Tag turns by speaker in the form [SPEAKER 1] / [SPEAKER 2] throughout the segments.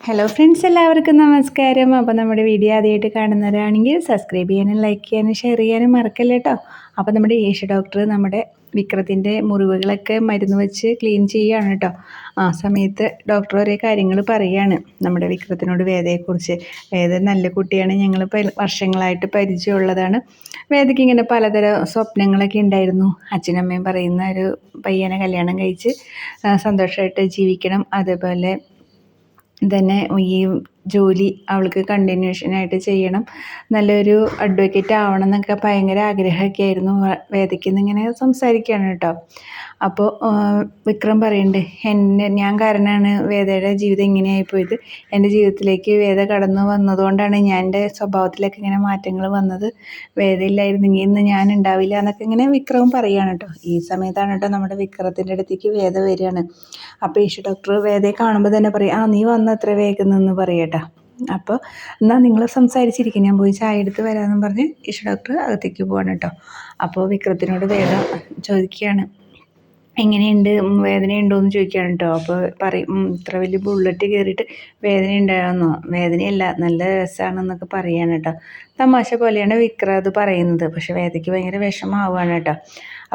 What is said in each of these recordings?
[SPEAKER 1] Hello friends, എല്ലാവർക്കും നമസ്കാരം. അപ്പോൾ നമ്മുടെ വീഡിയോ ആദ്യമായിട്ട് കാണുന്നവരാണെങ്കിൽ സബ്സ്ക്രൈബ് ചെയ്യാനും ലൈക്ക് ചെയ്യാനും ഷെയർ ചെയ്യാനും മറക്കല്ല കേട്ടോ. അപ്പോൾ നമ്മുടെ യേശു ഡോക്ടർ നമ്മുടെ വിക്രത്തിൻ്റെ മുറിവുകളൊക്കെ മരുന്ന് വെച്ച് ക്ലീൻ ചെയ്യുകയാണ് കേട്ടോ. ആ സമയത്ത് ഡോക്ടർ ഒരേ കാര്യങ്ങൾ പറയുകയാണ് നമ്മുടെ വിക്രത്തിനോട്, വേദയെക്കുറിച്ച്. വേദ നല്ല കുട്ടിയാണ്, ഞങ്ങൾ വർഷങ്ങളായിട്ട് പരിചയമുള്ളതാണ്. വേദയ്ക്ക് ഇങ്ങനെ പലതരം സ്വപ്നങ്ങളൊക്കെ ഉണ്ടായിരുന്നു. അച്ഛനമ്മയും പറയുന്ന ഒരു പയ്യനെ കല്യാണം കഴിച്ച് സന്തോഷമായിട്ട് ജീവിക്കണം, അതേപോലെ തന്നെ ഈ ജോലി അവൾക്ക് കണ്ടിന്യൂഷനായിട്ട് ചെയ്യണം, നല്ലൊരു അഡ്വക്കേറ്റ് ആവണം എന്നൊക്കെ ഭയങ്കര ആഗ്രഹമൊക്കെ ആയിരുന്നു വേദയ്ക്ക്. ഇങ്ങനെ സംസാരിക്കുകയാണ് കേട്ടോ. അപ്പോൾ വിക്രം പറയുന്നുണ്ട്, ഞാൻ കാരണമാണ് വേദയുടെ ജീവിതം ഇങ്ങനെയായിപ്പോയത്. എൻ്റെ ജീവിതത്തിലേക്ക് വേദ കടന്നു വന്നതുകൊണ്ടാണ് എൻ്റെ സ്വഭാവത്തിലൊക്കെ ഇങ്ങനെ മാറ്റങ്ങൾ വന്നത്. വേദയില്ലായിരുന്നെങ്കിൽ ഇന്ന് ഞാൻ ഉണ്ടാവില്ല എന്നൊക്കെ ഇങ്ങനെ വിക്രം പറയുകയാണ് കേട്ടോ. ഈ സമയത്താണ് കേട്ടോ നമ്മുടെ വിക്രത്തിൻ്റെ അടുത്തേക്ക് വേദ വരികയാണ്. അപ്പോൾ യേശു ഡോക്ടർ വേദയെ കാണുമ്പോൾ തന്നെ പറയും, നീ വന്ന് എത്ര വേഗം നിന്ന് പറയട്ടാ. അപ്പോൾ എന്നാൽ നിങ്ങൾ സംസാരിച്ചിരിക്കും, ഞാൻ പോയി ചായ എടുത്ത് വരാമെന്നും പറഞ്ഞ് യേശു ഡോക്ടർ അകത്തേക്ക് പോവാണ് കേട്ടോ. അപ്പോൾ വിക്രത്തിനോട് വേദ ചോദിക്കുകയാണ്, എങ്ങനെയുണ്ട്, വേദനയുണ്ടോ എന്ന് ചോദിക്കുകയാണ് കേട്ടോ. അപ്പോൾ പറയും, ഇത്ര വലിയ ബുള്ളറ്റ് കയറിയിട്ട് വേദന ഉണ്ടാകുമെന്നോ? വേദനയല്ല, നല്ല രസമാണെന്നൊക്കെ പറയാണ് കേട്ടോ. തമാശ പോലെയാണ് വിക്രം അത് പറയുന്നത്. പക്ഷെ വേദയ്ക്ക് ഭയങ്കര വിഷമമാവുകയാണ് കേട്ടോ.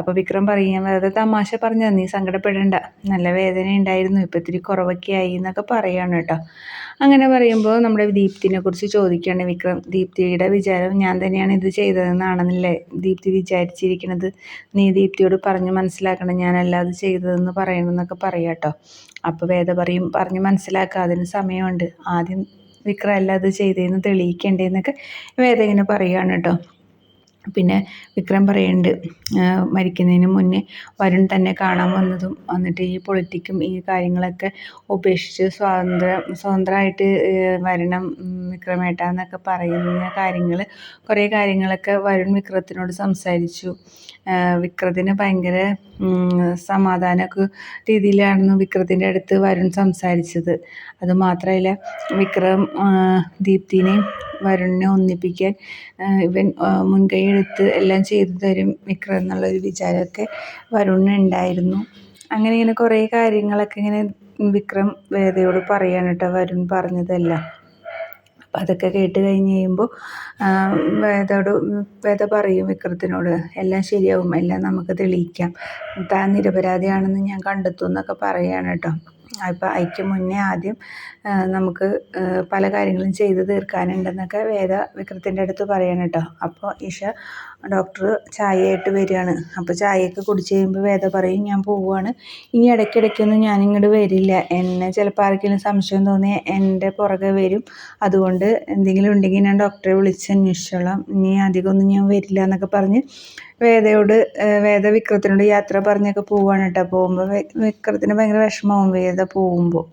[SPEAKER 1] അപ്പോൾ വിക്രം പറയും, വേദ തമാശ പറഞ്ഞാൽ നീ സങ്കടപ്പെടേണ്ട, നല്ല വേദന ഉണ്ടായിരുന്നു, ഇപ്പം ഇത്തിരി കുറവൊക്കെ ആയി എന്നൊക്കെ പറയാണ് കേട്ടോ. അങ്ങനെ പറയുമ്പോൾ നമ്മുടെ ദീപ്തിനെ കുറിച്ച് ചോദിക്കുകയാണ് വിക്രം. ദീപ്തിയുടെ വിചാരം ഞാൻ തന്നെയാണ് ഇത് ചെയ്തതെന്നാണെന്നല്ലേ ദീപ്തി വിചാരിച്ചിരിക്കുന്നത്? നീ ദീപ്തിയോട് പറഞ്ഞ് മനസ്സിലാക്കണം, ഞാനല്ല അത് ചെയ്തതെന്ന് പറയണമെന്നൊക്കെ പറയാം കേട്ടോ. അപ്പോൾ വേദ പറയും, പറഞ്ഞ് മനസ്സിലാക്കുക, അതിന് സമയമുണ്ട്, ആദ്യം വിക്രം അല്ല അത് ചെയ്തതെന്ന് തെളിയിക്കേണ്ടതെന്നൊക്കെ വേദ ഇങ്ങനെ പറയുകയാണ് കേട്ടോ. പിന്നെ വിക്രം പറയുന്നുണ്ട്, മരിക്കുന്നതിന് മുന്നേ വരുൺ തന്നെ കാണാൻ വന്നതും, എന്നിട്ട് ഈ പൊളിറ്റിക്കും ഈ കാര്യങ്ങളൊക്കെ ഉപേക്ഷിച്ച് സ്വതന്ത്രമായിട്ട് വരണം വിക്രമേട്ട എന്നൊക്കെ പറയുന്ന കാര്യങ്ങൾ, കുറേ കാര്യങ്ങളൊക്കെ വരുൺ വിക്രത്തിനോട് സംസാരിച്ചു. വിക്രത്തിന് ഭയങ്കര സമാധാനമൊക്കെ രീതിയിലായിരുന്നു വിക്രത്തിൻ്റെ അടുത്ത് വരുൺ സംസാരിച്ചത്. അതുമാത്രമല്ല, വിക്രം ദീപ്തിനെയും വരുണിനെ ഒന്നിപ്പിക്കാൻ ഇവൻ മുൻകൈ എടുത്ത് എല്ലാം ചെയ്തു തരും വിക്രം എന്നുള്ളൊരു വിചാരമൊക്കെ വരുണിനുണ്ടായിരുന്നു. അങ്ങനെ ഇങ്ങനെ കുറേ കാര്യങ്ങളൊക്കെ ഇങ്ങനെ വിക്രം വേദയോട് പറയാണ് കേട്ടോ, വരുൺ പറഞ്ഞതെല്ലാം. അപ്പം അതൊക്കെ കേട്ട് കഴിഞ്ഞ് കഴിയുമ്പോൾ വേദ പറയും വിക്രത്തിനോട്, എല്ലാം ശരിയാവും, എല്ലാം നമുക്ക് തെളിയിക്കാം, താൻ നിരപരാധിയാണെന്ന് ഞാൻ കണ്ടെത്തും എന്നൊക്കെ പറയാണ് കേട്ടോ. അപ്പോൾ അതിക്ക് മുന്നേ ആദ്യം നമുക്ക് പല കാര്യങ്ങളും ചെയ്ത് തീർക്കാനുണ്ടെന്നൊക്കെ വേദ വിക്രത്തിൻ്റെ അടുത്ത് പറയണം കേട്ടോ. അപ്പോൾ ഡോക്ടർ ചായയായിട്ട് വരികയാണ്. അപ്പോൾ ചായയൊക്കെ കുടിച്ച് കഴിയുമ്പോൾ വേദ പറയും, ഞാൻ പോവുകയാണ്, ഇനി ഇടയ്ക്കിടയ്ക്കൊന്നും ഞാനിങ്ങോട്ട് വരില്ല, എന്നെ ചിലപ്പോൾ ആർക്കെങ്കിലും സംശയം തോന്നി എൻ്റെ പുറകെ വരും, അതുകൊണ്ട് എന്തെങ്കിലും ഉണ്ടെങ്കിൽ ഞാൻ ഡോക്ടറെ വിളിച്ച് അന്വേഷിച്ചോളാം, ഇനി അധികമൊന്നും ഞാൻ വരില്ല എന്നൊക്കെ പറഞ്ഞ് വേദ വിക്രത്തിനോട് യാത്ര പറഞ്ഞൊക്കെ പോവുകയാണ് കേട്ടോ. പോകുമ്പോൾ വിക്രത്തിന് ഭയങ്കര വിഷമമാവും വേദ പോകുമ്പോൾ.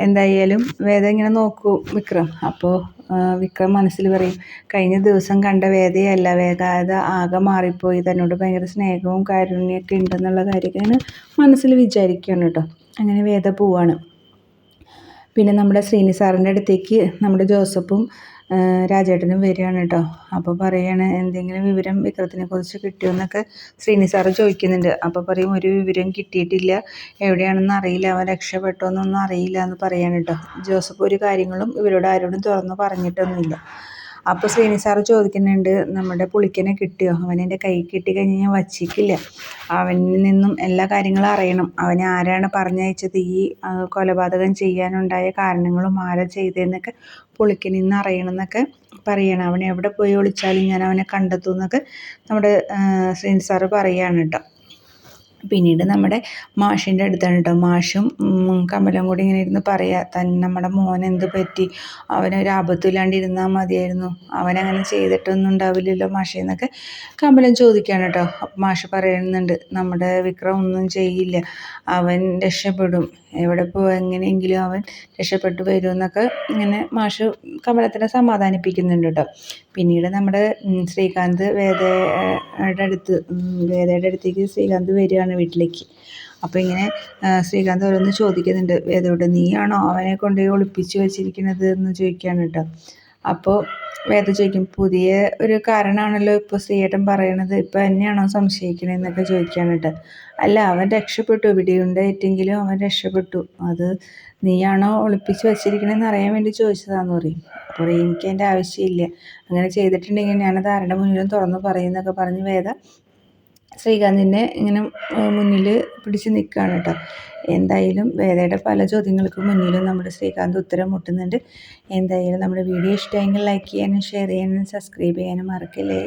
[SPEAKER 1] എന്തായാലും വേദ ഇങ്ങനെ നോക്കും വിക്രം. അപ്പോൾ വിക്രം മനസ്സിൽ പറയും, കഴിഞ്ഞ ദിവസം കണ്ട വേദയല്ല, വേദ ആകെ മാറിപ്പോയി, തന്നോട് ഭയങ്കര സ്നേഹവും കാരുണ്യമൊക്കെ ഉണ്ടെന്നുള്ള കാര്യമൊക്കെ ഇങ്ങനെ മനസ്സിൽ വിചാരിക്കുകയാണ് കേട്ടോ. അങ്ങനെ വേദ പോവാണ്. പിന്നെ നമ്മുടെ ശ്രീനി സാറിൻ്റെ അടുത്തേക്ക് നമ്മുടെ ജോസഫും രാജേട്ടനും വരികയാണ് കേട്ടോ. അപ്പോൾ പറയാണ്, എന്തെങ്കിലും വിവരം വിക്രത്തിനെ കുറിച്ച് കിട്ടിയോ എന്നൊക്കെ ശ്രീനി സാറ് ചോദിക്കുന്നുണ്ട്. അപ്പോൾ പറയും, ഒരു വിവരം കിട്ടിയിട്ടില്ല, എവിടെയാണെന്ന് അറിയില്ല, അവൻ രക്ഷപ്പെട്ടോ എന്നൊന്നും അറിയില്ല എന്ന് പറയാണ് കേട്ടോ. ജോസഫ് ഒരു കാര്യങ്ങളും ഇവരോട് ആരോടും തുറന്ന് പറഞ്ഞിട്ടൊന്നുമില്ല. അപ്പോൾ ശ്രീനി സാറ് ചോദിക്കുന്നുണ്ട്, നമ്മുടെ പുളിക്കനെ കിട്ടിയോ? അവനെൻ്റെ കൈ കിട്ടിക്കഴിഞ്ഞ് ഞാൻ വച്ചിക്കില്ല, അവനിൽ നിന്നും എല്ലാ കാര്യങ്ങളും അറിയണം, അവനെ ആരാണ് പറഞ്ഞയച്ചത്, ഈ കൊലപാതകം ചെയ്യാനുണ്ടായ കാരണങ്ങളും ആരാ ചെയ്തതെന്നൊക്കെ പുളിക്കനിൽ നിന്ന് അറിയണം എന്നൊക്കെ പറയണം. അവൻ എവിടെ പോയി ഒളിച്ചാലും ഞാൻ അവനെ കണ്ടെത്തും എന്നൊക്കെ നമ്മുടെ ശ്രീനി സാറ് പറയുകയാണ് കേട്ടോ. പിന്നീട് നമ്മുടെ മാഷിൻ്റെ അടുത്താണ് കേട്ടോ. മാഷും കമലും കൂടി ഇങ്ങനെ ഇരുന്ന് പറയാം, നമ്മുടെ മോൻ എന്ത് പറ്റി, അവനൊരു ആപത്തുമില്ലാണ്ടിരുന്നാൽ മതിയായിരുന്നു, അവനങ്ങനെ ചെയ്തിട്ടൊന്നും ഉണ്ടാവില്ലല്ലോ മാഷേ എന്നൊക്കെ കമലം ചോദിക്കുകയാണ് കേട്ടോ. അപ്പം മാഷ് പറയുന്നുണ്ട്, നമ്മുടെ വിക്രം ഒന്നും ചെയ്യില്ല, അവൻ രക്ഷപ്പെടും, എവിടെ എങ്ങനെയെങ്കിലും അവൻ രക്ഷപ്പെട്ടു വരും എന്നൊക്കെ ഇങ്ങനെ മാഷ് കമലത്തിനെ സമാധാനിപ്പിക്കുന്നുണ്ട് കേട്ടോ. പിന്നീട് നമ്മുടെ ശ്രീകാന്ത് വേദയുടെ അടുത്തേക്ക് ശ്രീകാന്ത് വരികയാണ് വീട്ടിലേക്ക്. അപ്പോൾ ഇങ്ങനെ ശ്രീകാന്ത് ഓരോന്ന് ചോദിക്കുന്നുണ്ട് വേദയോട്, നീയാണോ അവനെ കൊണ്ടുപോയി ഒളിപ്പിച്ച് വെച്ചിരിക്കുന്നത് എന്ന് ചോദിക്കുകയാണ് കേട്ടോ. അപ്പോൾ വേദ ചോദിക്കും, പുതിയ ഒരു കാരണമാണല്ലോ ഇപ്പോൾ ശ്രീയേട്ടൻ പറയണത്, ഇപ്പോൾ എന്നെയാണോ സംശയിക്കണേന്നൊക്കെ ചോദിക്കുകയാണ് കേട്ടോ. അല്ല, അവൻ രക്ഷപ്പെട്ടു, ഇവിടെയുണ്ടായിട്ടെങ്കിലും അവൻ രക്ഷപ്പെട്ടു, അത് നീയാണോ ഒളിപ്പിച്ച് വച്ചിരിക്കണമെന്ന് അറിയാൻ വേണ്ടി ചോദിച്ചതാന്ന് പറയും. അപ്പോൾ എനിക്ക് അതിൻ്റെ ആവശ്യമില്ല, അങ്ങനെ ചെയ്തിട്ടുണ്ടെങ്കിൽ ഞാനത് ആരുടെ മുന്നിലും തുറന്നു പറയുന്നൊക്കെ പറഞ്ഞ് വേദ ശ്രീകാന്തിൻ്റെ ഇങ്ങനെ മുന്നിൽ പിടിച്ച് നിൽക്കുകയാണ് കേട്ടോ. എന്തായാലും വേദയുടെ പല ചോദ്യങ്ങൾക്ക് മുന്നിലും നമ്മുടെ ശ്രീകാന്ത് ഉത്തരം മുട്ടുന്നുണ്ട്. എന്തായാലും നമ്മുടെ വീഡിയോ ഇഷ്ടമെങ്കിൽ ലൈക്ക് ചെയ്യാനും ഷെയർ ചെയ്യാനും സബ്സ്ക്രൈബ് ചെയ്യാനും മറക്കല്ലേ.